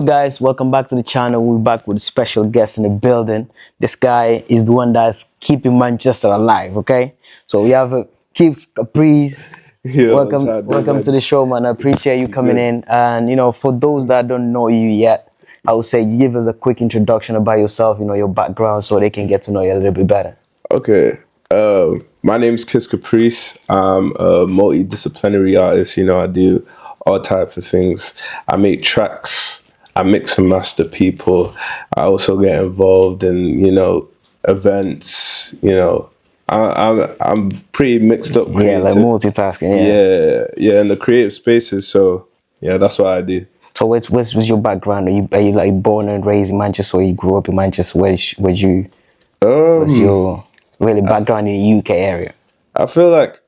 Guys, welcome back to the channel. We're back with a special guest in the building. This guy is the one that's keeping Manchester alive. Okay, so we have Kiz Kaprice. Yeah, Welcome to the show, man. I appreciate you coming in. And for those that don't know you yet, I would say you give us a quick introduction about yourself. Your background, so they can get to know you a little bit better. Okay. My name's Kiz Kaprice. I'm a multidisciplinary artist. I do all types of things. I make tracks. I mix and master people. I also get involved in, events. I'm pretty mixed up. Yeah, like multitasking. Yeah, in the creative spaces. So yeah, that's what I do. So what's your background? Are you like born and raised in Manchester, or you grew up in Manchester? What's your really background in the UK area? I feel like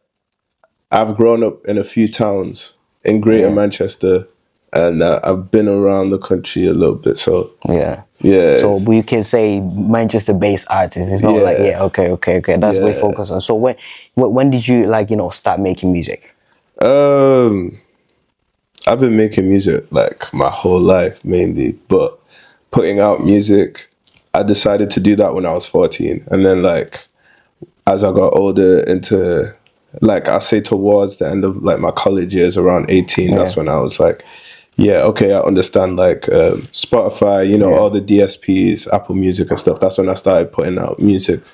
I've grown up in a few towns in Greater Manchester, and I've been around the country a little bit. So yeah. So you can say Manchester-based artists. It's not like okay. That's what we focus on. So when did you start making music? I've been making music like my whole life mainly, but putting out music, I decided to do that when I was 14, and then as I got older into I say towards the end of my college years, around 18, that's when I was like, yeah, okay, I understand Spotify, all the DSPs, Apple Music and stuff. That's when I started putting out music.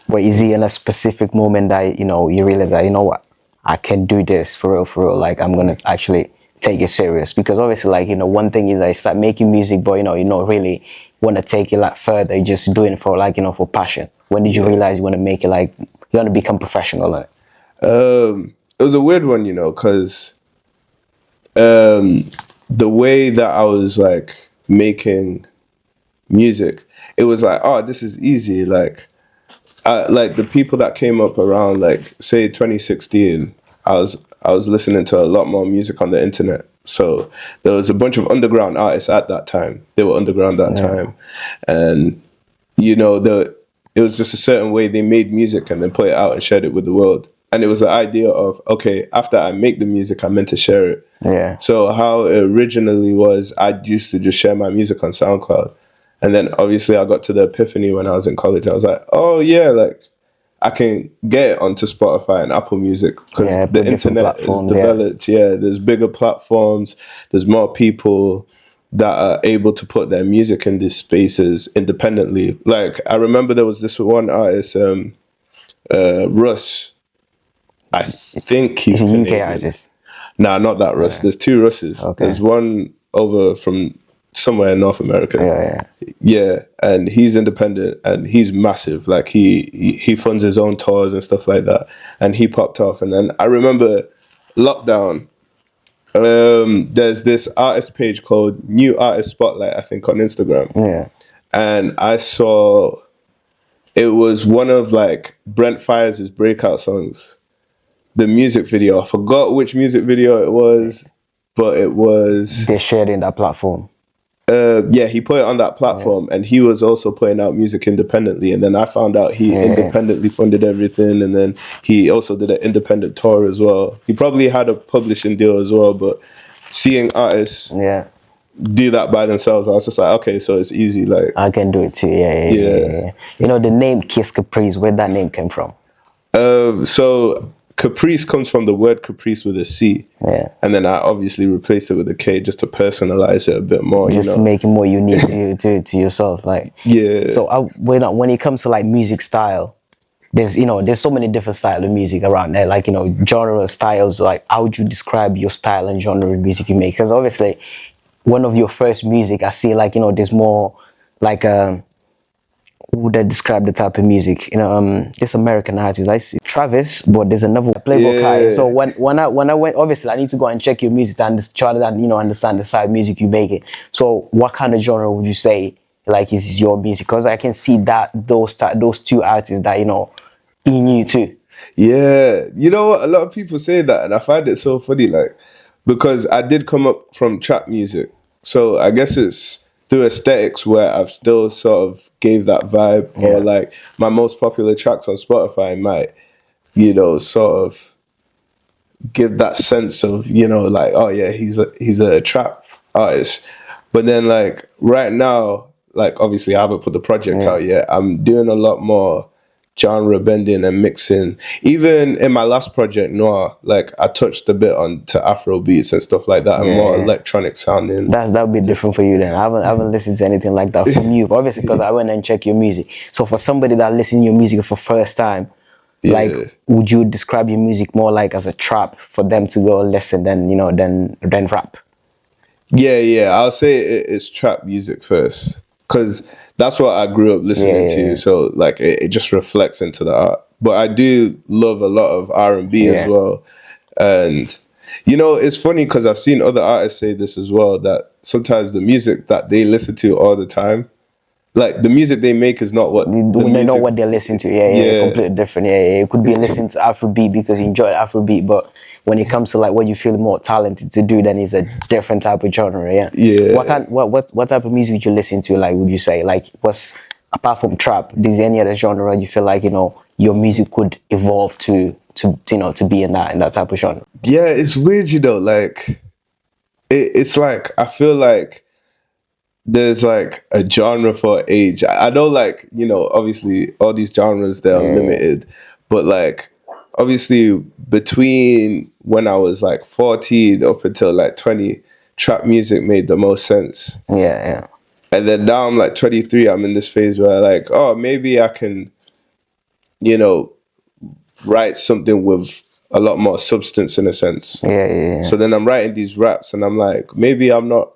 But is it in a specific moment that you realize that what, I can do this for real? Like I'm gonna actually take it serious, because obviously one thing is I start making music, but you don't really want to take it further. You're just doing it for for passion. When did you realize you want to make it you want to become professional in it? It was a weird one, because the way that I was making music, it was oh, this is easy. The people that came up around say 2016, I was listening to a lot more music on the internet. So there was a bunch of underground artists at that time. They were underground that time, and it was just a certain way they made music and then put it out and shared it with the world. And it was the idea of, okay, after I make the music, I'm meant to share it. Yeah. So how it originally was, I used to just share my music on SoundCloud. And then obviously I got to the epiphany when I was in college. I was like, oh yeah, I can get it onto Spotify and Apple Music, because the internet is developed. Yeah, there's bigger platforms. There's more people that are able to put their music in these spaces independently. I remember there was this one artist, Russ. I think he's a UK artist. Nah, not that Russ. There's two Russes. Okay. There's one over from somewhere in North America. Yeah, and he's independent and he's massive. He funds his own tours and stuff like that. And he popped off. And then I remember lockdown. There's this artist page called New Artist Spotlight, I think, on Instagram. Yeah. And I saw it was one of Brent Fires' breakout songs. The music video, I forgot which music video it was, but it was... They shared in that platform. He put it on that platform, and he was also putting out music independently. And then I found out he independently funded everything, and then he also did an independent tour as well. He probably had a publishing deal as well, but seeing artists do that by themselves, I was just like, okay, so it's easy. I can do it too. Yeah. The name Kiz Kaprice, where that name came from? So Caprice comes from the word caprice with a C. Yeah. And then I obviously replaced it with a K just to personalize it a bit more. Just to make it more unique to yourself. Yeah. So when it comes to music style, there's so many different styles of music around there. Genre styles. How would you describe your style and genre of music you make? Because obviously, one of your first music, I see there's more would I describe the type of music? This American artist, I see Travis, but there's another Playboy Kai. So when I went, obviously I need to go and check your music and try to understand the style of music you make it. So what kind of genre would you say is your music? Because I can see that those two artists that in you too. Yeah, you know what? A lot of people say that, and I find it so funny, because I did come up from trap music, so I guess it's through aesthetics where I've still sort of gave that vibe, or my most popular tracks on Spotify might, sort of give that sense of, oh yeah, he's a trap artist. But then like right now, like obviously I haven't put the project out yet. I'm doing a lot more genre bending and mixing. Even in my last project, Noir, like I touched a bit on to Afro beats and stuff like that, and more electronic sounding. That would be different for you then. I haven't listened to anything like that from you. Obviously, because I went and checked your music. So for somebody that listens to your music for first time, like, would you describe your music more like as a trap for them to go listen than than rap? Yeah. I'll say it's trap music first, because that's what I grew up listening to. So like it just reflects into the art. But I do love a lot of R&B as well. And it's funny because I've seen other artists say this as well, that sometimes the music that they listen to all the time, like the music they make is not what they know what they're listening to. Completely different. It could be listening to Afrobeat because you enjoy Afrobeat, but when it comes to like what you feel more talented to do, then it's a different type of genre. What type of music would you listen to? Like, would you say like what's, apart from trap, is there any other genre you feel like your music could evolve to be in that type of genre? Yeah, it's weird, like it's like I feel like there's like a genre for age. I know, like, obviously all these genres, they're limited, but like obviously between when I was like 14 up until like 20, trap music made the most sense. Yeah. And then now I'm like 23, I'm in this phase where like, oh, maybe I can, write something with a lot more substance in a sense. Yeah. So then I'm writing these raps and I'm like, maybe I'm not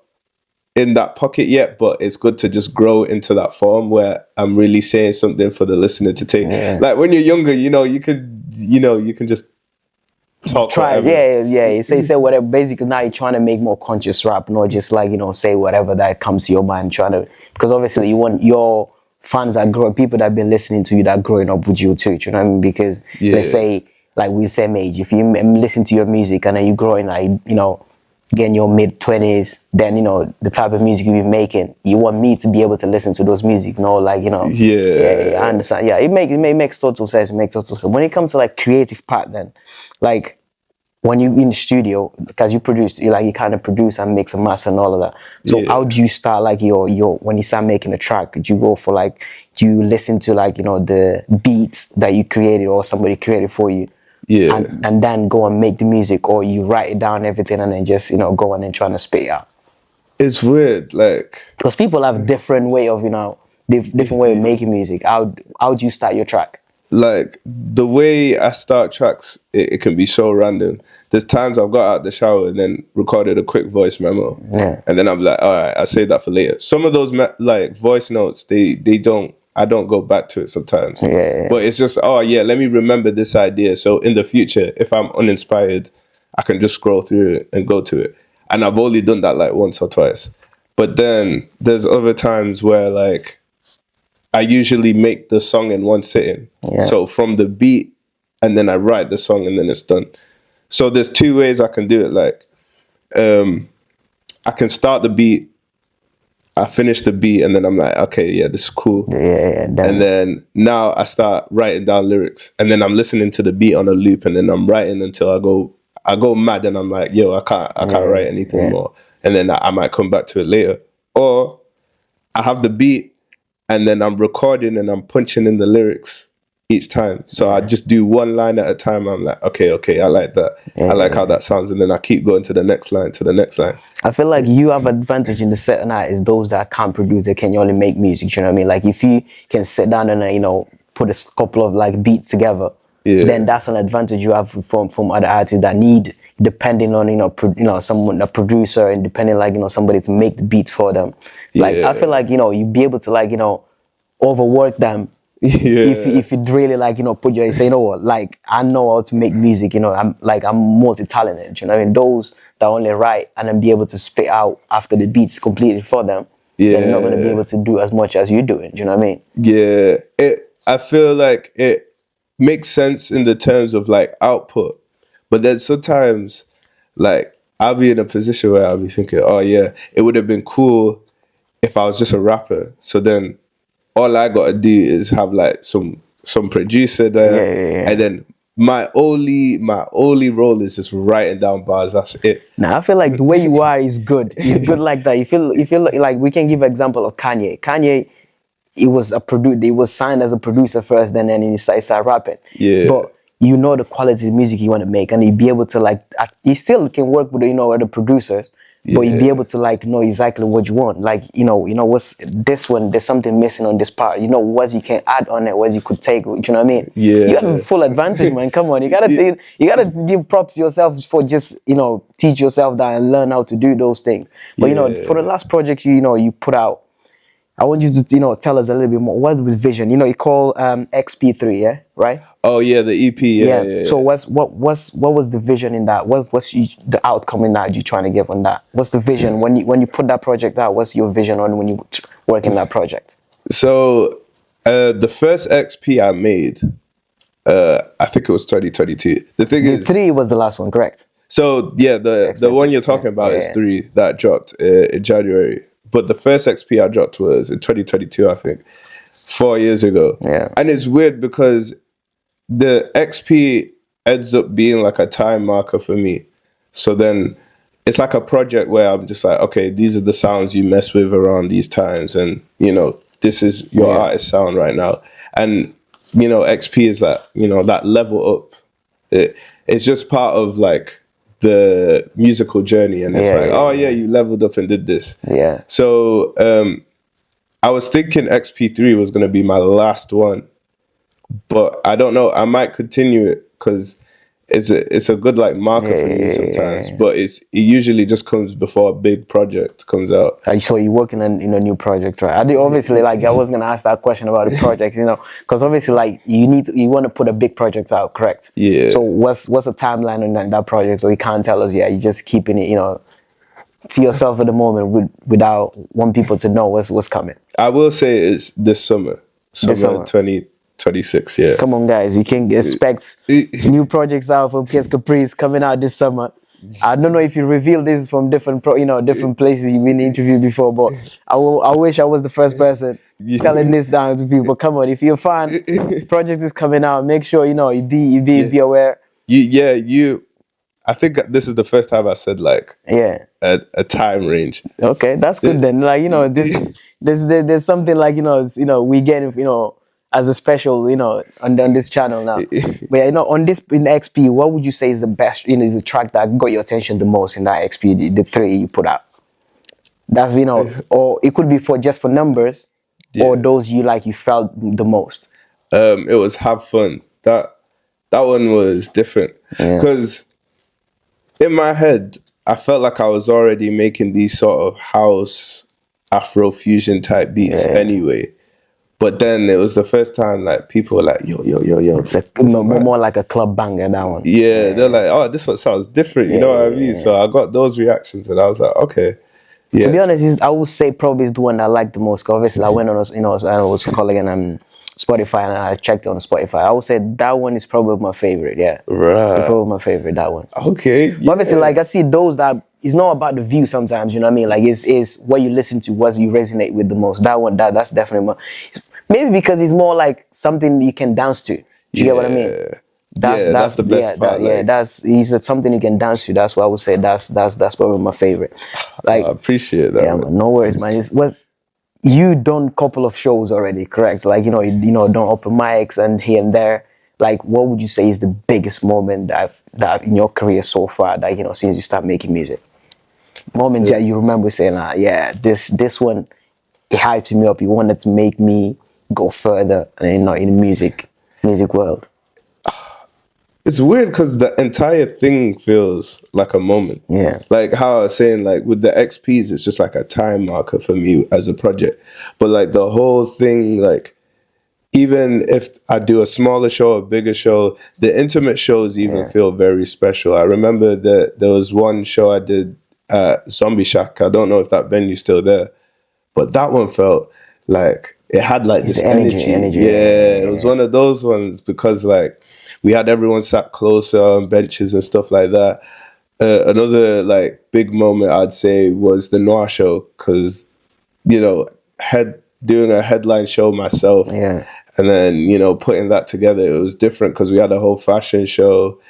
in that pocket yet, but it's good to just grow into that form where I'm really saying something for the listener to take. Like when you're younger, you can just talk. Try, You say whatever. Basically, now you're trying to make more conscious rap, not just like say whatever that comes to your mind. Because obviously you want your fans that grow, people that have been listening to you, that growing up with you too. You know what I mean? Because let's say like we same age, if you listen to your music and then you growing like getting your mid-20s, then the type of music you be making, you want me to be able to listen to those music, like I understand. It makes total sense. When it comes to like creative part, then like when you in the studio, because you produce, you kind of produce and mix and master and all of that. So how do you start like your when you start making a track? Do you go for like, do you listen to like the beats that you created or somebody created for you? And then go and make the music, or you write it down everything and then just go on and trying to spit it out? It's weird, like, because people have different way of different way of making music. How do you start your track? Like the way I start tracks, it can be so random. There's times I've got out the shower and then recorded a quick voice memo, and then I'm like, all right, I'll save that for later. Some of those like voice notes, I don't go back to it sometimes. But it's just, let me remember this idea. So in the future, if I'm uninspired, I can just scroll through it and go to it. And I've only done that like once or twice. But then there's other times where like I usually make the song in one sitting. So from the beat, and then I write the song and then it's done. So there's two ways I can do it. Like I can start the beat, I finish the beat, and then I'm like, okay, this is cool. And then now I start writing down lyrics, and then I'm listening to the beat on a loop, and then I'm writing until I go mad, and I'm like, yo, I can't write anything more. And then I might come back to it later. Or I have the beat, and then I'm recording and I'm punching in the lyrics each time. So I just do one line at a time. I'm like, okay, I like that. I like how that sounds. And then I keep going to the next line, I feel like you have advantage in the certain is those that can't produce, they can only make music. You know what I mean? Like if you can sit down and put a couple of like beats together, then that's an advantage you have from other artists that need, depending on someone, a producer, and depending like somebody to make the beats for them. Like I feel like you'd be able to like overwork them. If you'd really like put your, say, what, like I know how to make music, I'm multi-talented, you know what I mean? Those that only write and then be able to spit out after the beats completed for them, they're not going to be able to do as much as you're doing, do you know what I mean? I feel like it makes sense in the terms of like output, but then sometimes like I'll be in a position where I'll be thinking, it would have been cool if I was just a rapper. So then all I gotta do is have like some producer there, and then my only role is just writing down bars. That's it. Now I feel like the way you are is good. It's good like that. You feel like we can give an example of Kanye. Kanye, he was he was signed as a producer first, then he started rapping. Yeah. But you know the quality of music you want to make, and you be able to like, you still can work with other producers, but you be able to like know exactly what you want. Like what's this one? There's something missing on this part. You know what you can add on it, what you could take. You know what I mean? Yeah. You got full advantage, man. Come on, you gotta give props to yourself for just teach yourself that and learn how to do those things. But for the last project you put out, I want you to tell us a little bit more. What was vision? You call XP3, yeah, right? Oh yeah, the EP. Yeah. So what was the vision in that? What's the outcome in that you're trying to give on that? What's the vision when you put that project out? What's your vision on when you work in that project? So the first XP I made, I think it was 2022. The thing is, 3 was the last one, correct? So yeah, the one you're talking about is 3 that dropped in January. But the first XP I dropped was in 2022, I think, 4 years ago. Yeah. And it's weird because the XP ends up being like a time marker for me. So then it's like a project where I'm just like, okay, these are the sounds you mess with around these times. And, this is your artist sound right now. And, XP is that, that level up. It's just part of like the musical journey. And it's you leveled up and did this. Yeah. So I was thinking XP3 was going to be my last one. But I don't know. I might continue it because it's a good like marker for me sometimes. But it usually just comes before a big project comes out. I saw you working on a new project, right? I was gonna ask that question about the project, because obviously like you want to put a big project out, correct? Yeah. So what's the timeline on that project? So you can't tell us yet. You're just keeping it, to yourself at the moment without want people to know what's coming. I will say it's this summer. Summer 2026, yeah. Come on, guys. You can expect new projects out from Kiz Kaprice coming out this summer. I don't know if you reveal this from different places you've been interviewed before, but I wish I was the first person telling this down to people. Come on, if you're a fan, project is coming out. Make sure you be aware. I think this is the first time I said like a time range. Okay, that's good then. Like there's something like we get as a special on this channel now. But on this in XP, what would you say is the best? Is the track that got your attention the most in that XP, the 3 you put out? That's or it could be for numbers, or those you felt the most. It was Have Fun. That one was different because in my head I felt like I was already making these sort of house Afro fusion type beats anyway. But then it was the first time like people were like, yo. It's more like a club banger, that one. Yeah, they're like, oh, this one sounds different. You know what I mean? So I got those reactions and I was like, okay. Yeah. To be honest, I would say probably is the one I like the most. Cause obviously I went on, I was calling and Spotify and I checked on Spotify. I would say that one is probably my favorite. Yeah, right. It's probably my favorite, that one. Okay. But obviously, like I see those that it's not about the view sometimes. You know what I mean? Like it's what you listen to, what you resonate with the most. That one, that's definitely maybe because it's more like something you can dance to. Do you get what I mean? That's the best part. It's something you can dance to. That's why I would say that's probably my favorite. Like I appreciate that. Yeah, man, no worries, man. You done couple of shows already, correct? Like done open mics and here and there. Like, what would you say is the biggest moment that in your career so far that since you start making music? Moment that you remember saying, this one, it hyped me up. You wanted to make me go further, in the music world. It's weird because the entire thing feels like a moment. Yeah. Like how I was saying, like with the XPs, it's just like a time marker for me as a project. But like the whole thing, like even if I do a smaller show, a bigger show, the intimate shows even feel very special. I remember that there was one show I did at Zombie Shack. I don't know if that venue's still there, but that one felt like it had like this energy. Yeah, it was one of those ones because like we had everyone sat closer on benches and stuff like that. Another like big moment I'd say was the Noir show because doing a headline show myself And then, you know, putting that together, it was different because we had a whole fashion show.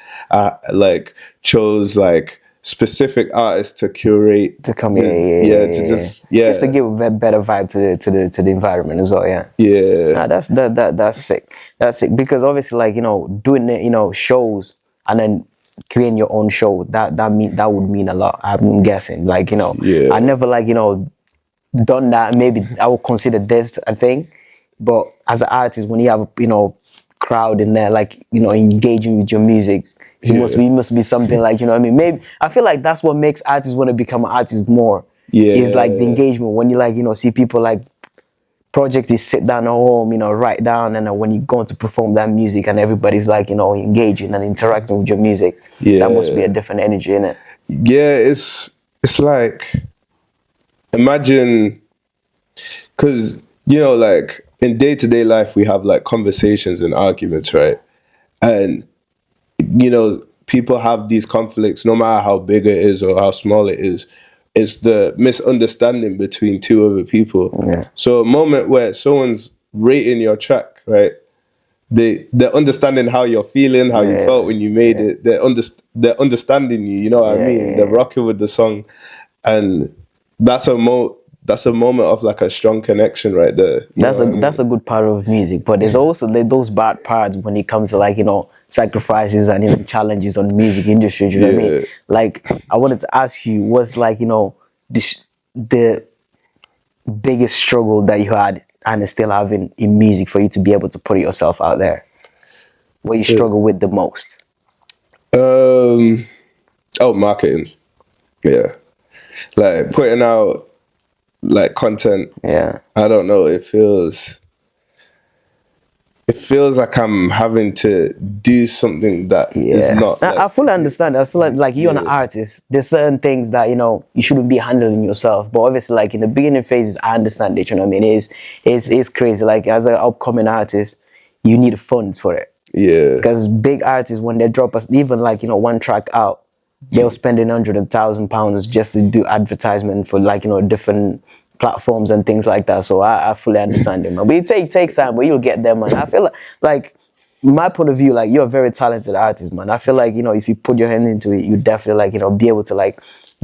Like, chose like specific artists to curate, To come, just to give a better vibe to the environment as well. yeah, That's sick. That's sick because obviously, like, you know, doing it, you know, shows and then creating your own show, that would mean a lot. I'm guessing, like, you know, Yeah. I never, like, you know, done that. Maybe I would consider this a thing, but as an artist, when you have a, you know, crowd in there, like, you know, engaging with your music, it must be something, like, you know what I mean? Maybe I feel like that's what makes artists want to become an artist more. Yeah. Is like the engagement when you, like, you know, see people, like, projects is sit down at home, you know, write down, and then when you go to perform that music and everybody's, like, you know, engaging and interacting with your music, that must be a different energy, in it. Yeah, it's like, imagine, because, you know, like in day-to-day life we have like conversations and arguments, right? And, you know, people have these conflicts no matter how big it is or how small it is. It's the misunderstanding between two other people. So a moment where someone's rating your track, right? They're understanding how you're feeling, how you felt when you made it. They're understanding you. You know what I mean? They're rocking with the song, and that's a moment of like a strong connection right there. That's a good part of music, but there's also those bad parts when it comes to, like, you know, sacrifices and, you know, challenges on the music industry. Do you know what I mean? Like, I wanted to ask you, what's, like, you know, the biggest struggle that you had and still having in music for you to be able to put yourself out there? What you struggle with the most? Marketing. Yeah, like putting out like content. I don't know, it feels like I'm having to do something that is not, like, I fully understand. I feel like you're an artist, there's certain things that, you know, you shouldn't be handling yourself, but obviously, like, in the beginning phases, I understand it, you know what I mean? It's crazy, like, as an upcoming artist, you need funds for it. Because big artists, when they drop us even, like, you know, one track out, they'll spend £100,000 just to do advertisement for, like, you know, different platforms and things like that. So I fully understand it, man. But it takes time, but you'll get there, man. I feel like my point of view, like, you're a very talented artist, man. I feel like, you know, if you put your hand into it, you definitely, like, you know, be able to, like,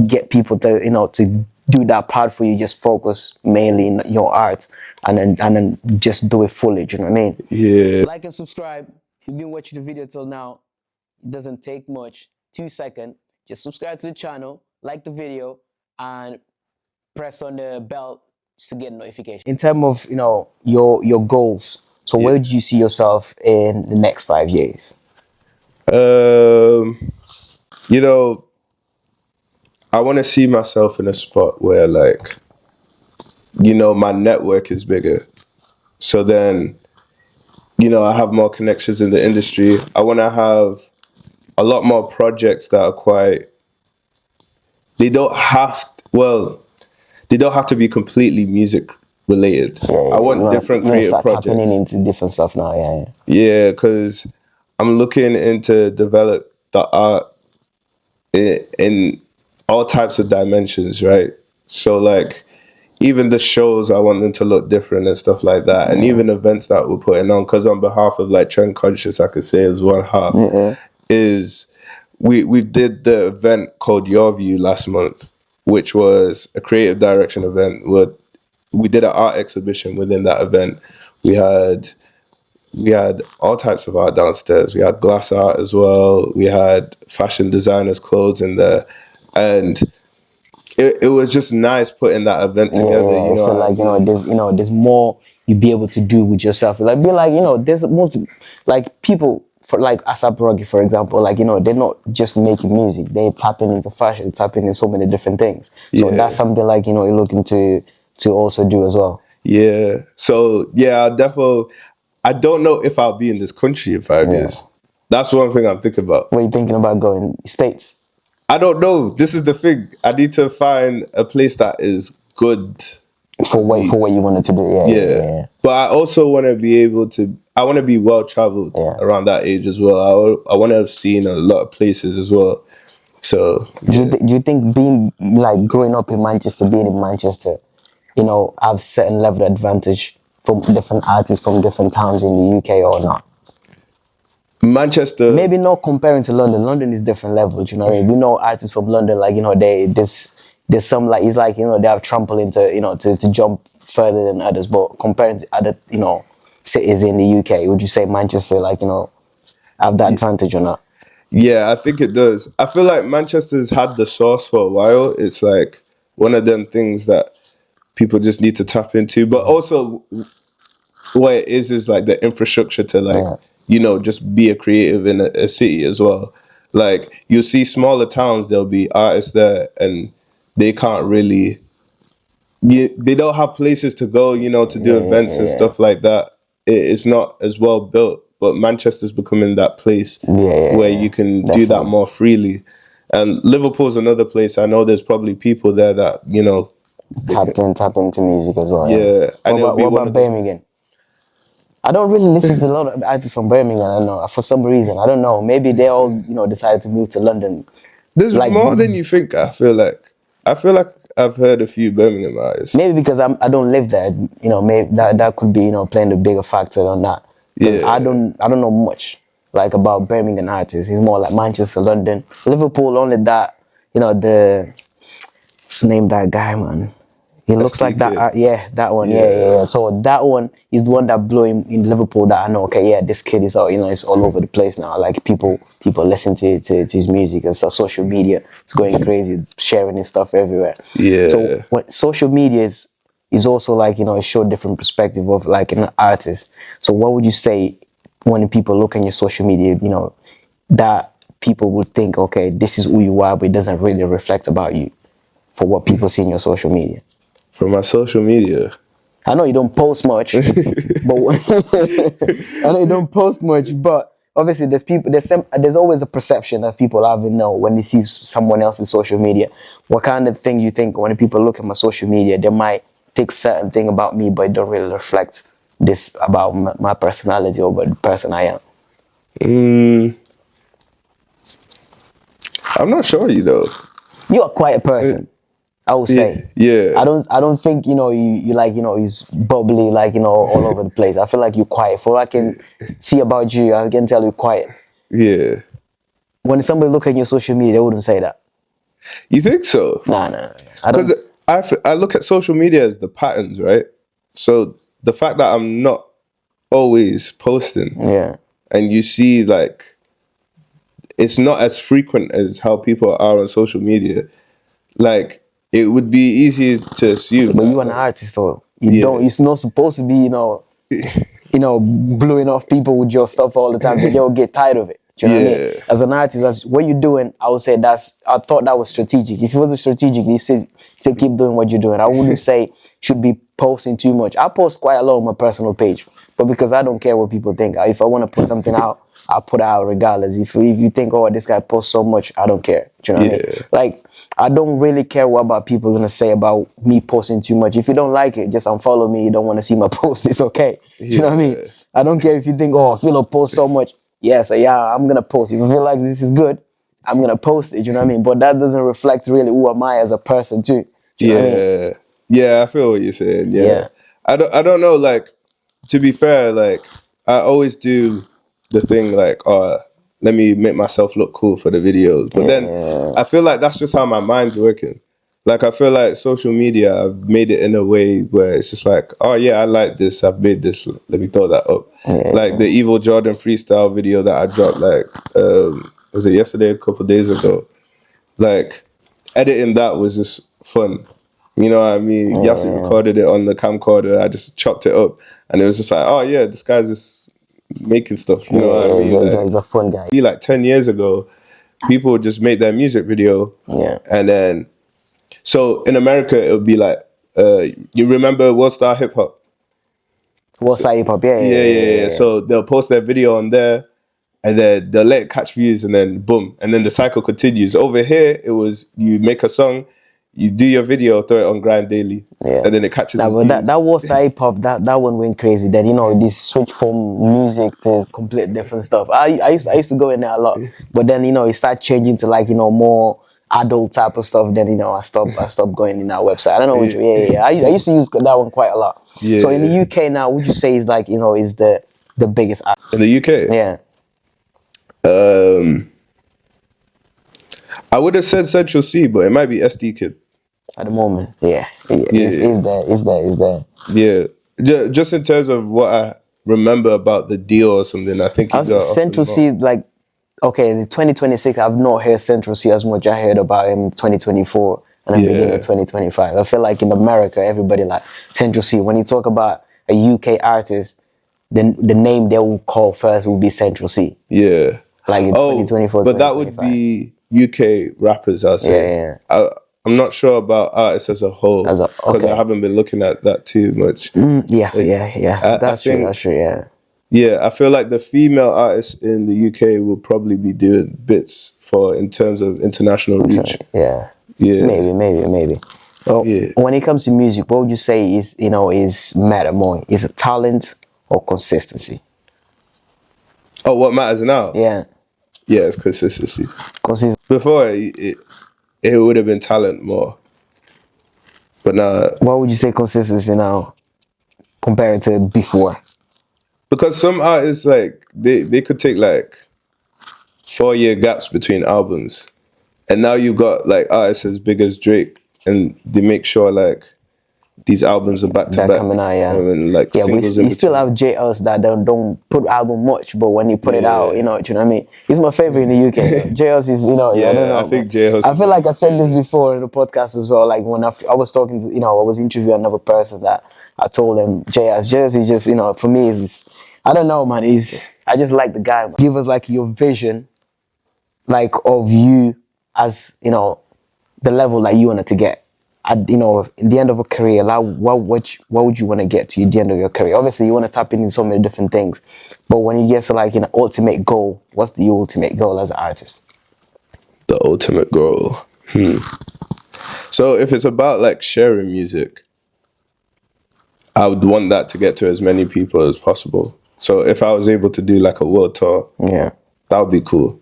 get people to, you know, to do that part for you. Just focus mainly in your art and then just do it fully. Do you know what I mean? Like and subscribe. If you've been watching the video till now, it doesn't take much. 2 seconds. Just subscribe to the channel, like the video, and press on the bell to get notification. In terms of, you know, your goals, so where do you see yourself in the next 5 years? You know, I want to see myself in a spot where, like, you know, my network is bigger. So then, you know, I have more connections in the industry. I want to have a lot more projects that are quite, they don't have to be completely music related. I want different creative projects. Tapping into different stuff now, Yeah, because I'm looking into develop the art in all types of dimensions, right? So, like, even the shows, I want them to look different and stuff like that. And even events that we're putting on, because on behalf of, like, Trend Conscious, I could say as one half, is we did the event called Your View last month, which was a creative direction event. We did an art exhibition within that event. We had all types of art downstairs. We had glass art as well. We had fashion designers' clothes in there. And it was just nice putting that event together. You know, I feel like, there's more you be able to do with yourself. Like, be like, you know, there's most, like, people, for like ASAP Rocky, for example, like, you know, they're not just making music, they're tapping into fashion, tapping into so many different things. So that's something, like, you know, you're looking to also do as well. So I don't know if I'll be in this country in 5 years. That's one thing I'm thinking about. What are you thinking about going? States? I don't know. This is the thing. I need to find a place that is good for what you wanted to do. Yeah. But I also want to be able to. I want to be well traveled around that age as well. I want to have seen a lot of places as well. So do you think being, like, growing up in Manchester, being in Manchester, you know, have certain level of advantage from different artists from different towns in the UK or not? Manchester. Maybe not comparing to London. London is different levels, you know what I mean? We know artists from London, like, you know, there's some, like, it's like, you know, they have trampoline to, you know, to jump further than others. But comparing to other, you know, cities in the UK, would you say Manchester, like, you know, have that advantage or not? Yeah, I think it does. I feel like Manchester's had the sauce for a while. It's like one of them things that people just need to tap into. But also, what it is like the infrastructure to, like, you know, just be a creative in a city as well. Like, you'll see smaller towns, there'll be artists there, and they can't really, they don't have places to go, you know, to do events and stuff like that. It's not as well built, but Manchester's becoming that place where you can do that more freely. And Liverpool's another place. I know there's probably people there that, you know, Tapped into music as well. Yeah. And what about Birmingham? I don't really listen to a lot of artists from Birmingham. I don't know, for some reason. I don't know. Maybe they all, you know, decided to move to London. There's like, more than you think. I feel like I've heard a few Birmingham artists. Maybe because I don't live there. You know, maybe that could be, you know, playing a bigger factor on that. Because I don't know much like about Birmingham artists. It's more like Manchester, London, Liverpool. Only that, you know, what's the name of that guy, man? He looks like that. That one. Yeah. So that one is the one that blew him in Liverpool. That I know. Okay, yeah, this kid is all, you know, it's all over the place now. Like people listen to his music and stuff. Social media is going crazy, sharing his stuff everywhere. Yeah. So what social media is also like, you know, it showed different perspective of like an artist. So what would you say when people look at your social media, you know, that people would think, okay, this is who you are, but it doesn't really reflect about you for what people see in your social media? For my social media, I know you don't post much, but I know you don't post much, but obviously there's always a perception that people have, you know, when they see someone else's social media. What kind of thing you think when people look at my social media, they might think certain thing about me, but it don't really reflect this about my personality or about the person I am? I'm not sure, you know. You're a quiet person. I would say. Yeah. I don't think, you know, you like, you know, he's bubbly, like, you know, all over the place. I feel like you're quiet. For what I can see about you, I can tell you're quiet. Yeah. When somebody look at your social media, they wouldn't say that. You think so? Nah. Because I look at social media as the patterns, right? So the fact that I'm not always posting, and you see, like, it's not as frequent as how people are on social media, like, it would be easy to assume. But you're an artist, though. You're not supposed to be, you know, blowing off people with your stuff all the time. They'll get tired of it. Do you know what I mean? As an artist, what you're doing, I would say I thought that was strategic. If it wasn't strategic, you say keep doing what you're doing. I wouldn't say should be posting too much. I post quite a lot on my personal page, but because I don't care what people think. If I want to put something out, I'll put it out regardless. If you think, oh, this guy posts so much, I don't care. Do you know what I mean? Like, I don't really care what about people are going to say about me posting too much. If you don't like it, just unfollow me. You don't want to see my post, it's okay. Do you know what I mean? I don't care if you think, oh, Philo posts so much. Yes, I'm going to post. If you feel like this is good, I'm going to post it. Do you know what I mean? But that doesn't reflect really who am I as a person too. Do you know what I mean? Yeah, I feel what you're saying. Yeah. I don't know, like, to be fair, like, I always do the thing like, let me make myself look cool for the videos. But then I feel like that's just how my mind's working. Like, I feel like social media, I've made it in a way where it's just like, oh yeah, I like this, I've made this, let me throw that up. Like the Evil Jordan freestyle video that I dropped, like, was it yesterday, a couple of days ago? Like, editing that was just fun. You know what I mean? Yassi recorded it on the camcorder, I just chopped it up, and it was just like, oh yeah, this guy's just making stuff, you know what I mean? He's a fun guy. Be like 10 years ago, people would just make their music video, and then, so in America, it would be like, you remember World Star Hip Hop? World Star Hip Hop, yeah. So they'll post their video on there, and then they'll let it catch views, and then boom, and then the cycle continues. Over here, it was, you make a song, you do your video, throw it on Grind Daily, and then it catches views. That World Star Hip Hop, that one went crazy. Then, you know, this switch from music to complete different stuff. I used to go in there a lot, but then, you know, it started changing to, like, you know, more adult type of stuff, then I stopped going in our website. I don't know which. Yeah. I used to use that one quite a lot. Yeah. So in the UK now, would you say is like is the biggest art? In the UK? Yeah. I would have said Central C, but it might be SD Kid. At the moment, yeah. Is there. Yeah, just in terms of what I remember about the deal or something, I think he got Central C, like, okay, in 2026, I've not heard Central C as much I heard about him in 2024 and then beginning of 2025. I feel like in America, everybody like Central C. When you talk about a UK artist, then the name they will call first will be Central C. Yeah. Like in 2024, but that would be UK rappers, I'll say. Yeah. I'm not sure about artists as a whole because I haven't been looking at that too much. That's true, yeah. Yeah, I feel like the female artists in the UK will probably be doing bits in terms of international reach. Yeah. Maybe. Well, when it comes to music, what would you say is matter more? Is it talent or consistency? Oh, what matters now? Yeah. Yeah, it's consistency. Before, it would have been talent more. But now... What would you say consistency now compared to before? Because some artists, like, they could take, like, 4-year gaps between albums. And now you've got, like, artists as big as Drake. And they make sure, like, these albums are back to back. Coming out, and, like, we still have JLs that don't put album much, but when you put it out, do you know what I mean? He's my favorite in the UK. JLs is, I don't know. I think JLs. I feel like I said this before in the podcast as well. Like when I was talking to, I was interviewing another person that I told him JLs is just, for me is, I don't know, man. I just like the guy. Man. Give us like your vision, like of you as, the level that you wanted to get. At the end of a career, like what would you want to get to the end of your career? Obviously, you want to tap into so many different things, but when you get to like an ultimate goal, what's the ultimate goal as an artist? The ultimate goal. So if it's about like sharing music, I would want that to get to as many people as possible. So if I was able to do like a world tour, that would be cool.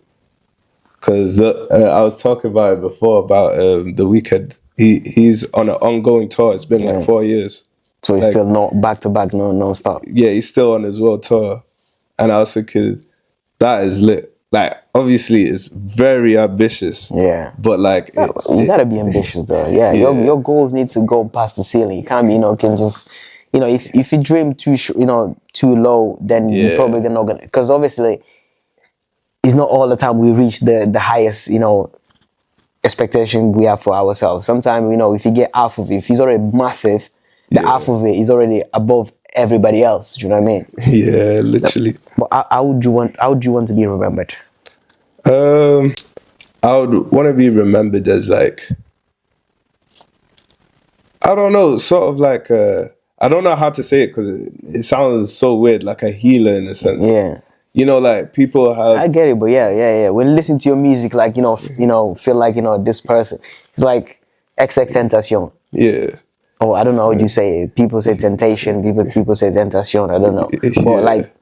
Because I was talking about it before about The Weeknd. He's on an ongoing tour. It's been like 4 years. So he's still not back to back, no stop. Yeah, he's still on his world tour. And I was thinking, that is lit. Like, obviously, it's very ambitious. Yeah. But like, you gotta be ambitious, bro. Yeah. Your goals need to go past the ceiling. You can't be, can just, if you dream too low, then you're probably not gonna. Because obviously, it's not all the time we reach the highest, expectation we have for ourselves. Sometimes, if you get half of it, if it's already massive, the half of it is already above everybody else. Do you know what I mean? Yeah, literally. But how would you want to be remembered? I would want to be remembered as like, I don't know, sort of like I don't know how to say it because it sounds so weird, like a healer in a sense. Yeah. Like people have. I get it, but yeah. When listening to your music, like feel like this person. It's like XXXTentacion. Yeah. Oh, I don't know how you say it. People say temptation. People say tentacion. I don't know. But like,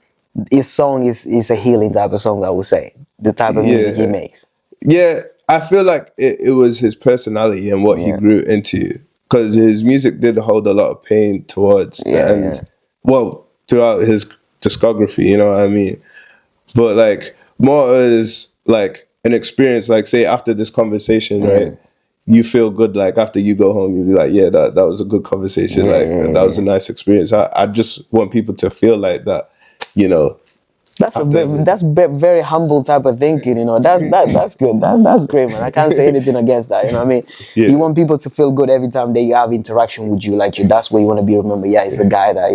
his song is a healing type of song. I would say the type of music he makes. Yeah, I feel like it was his personality and what he grew into. Because his music did hold a lot of pain towards the end. Well, throughout his discography, you know what I mean? But like more as like an experience, like say after this conversation, right? You feel good, like after you go home, you'll be like, yeah, that was a good conversation, that was a nice experience. I just want people to feel like that, That's very humble type of thinking, That's good. That's great, man. I can't say anything against that. You know what I mean? Yeah. You want people to feel good every time they have interaction with you, like that's where you want to be remembered. Yeah, he's a guy that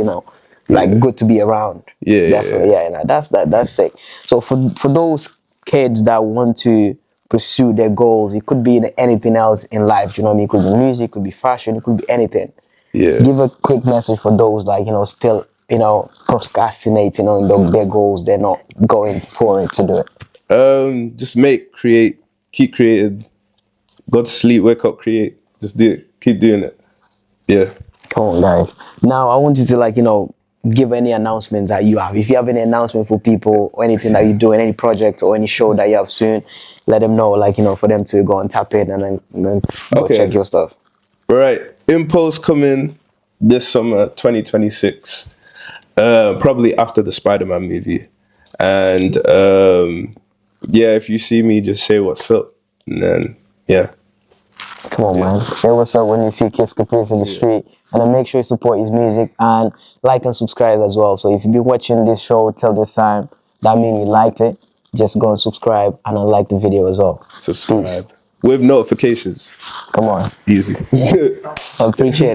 like good to be around. Yeah, definitely. Yeah, that's sick. So for those kids that want to pursue their goals, it could be in anything else in life. You know what I mean? It could be music, it could be fashion, it could be anything. Yeah. Give a quick message for those like still procrastinating on their goals. They're not going for it to do it. Just keep creating. Go to sleep, wake up, create. Just do it. Keep doing it. Yeah. Come on, guys. Now I want you to give any announcements that you have. If you have any announcement for people or anything that you're doing, any project or any show that you have soon, let them know, like, you know, for them to go and tap in and then go check your stuff. Right. Impulse coming this summer, 2026. Probably after the Spider-Man movie. And yeah, if you see me, just say what's up. And then, yeah. Come on, man. Say what's up when you see Kiz Kaprice in the street. And then make sure you support his music and like and subscribe as well. So if you've been watching this show till this time, that means you liked it. Just go and subscribe and like the video as well. Subscribe. Peace. With notifications. Come on. Easy. I appreciate it.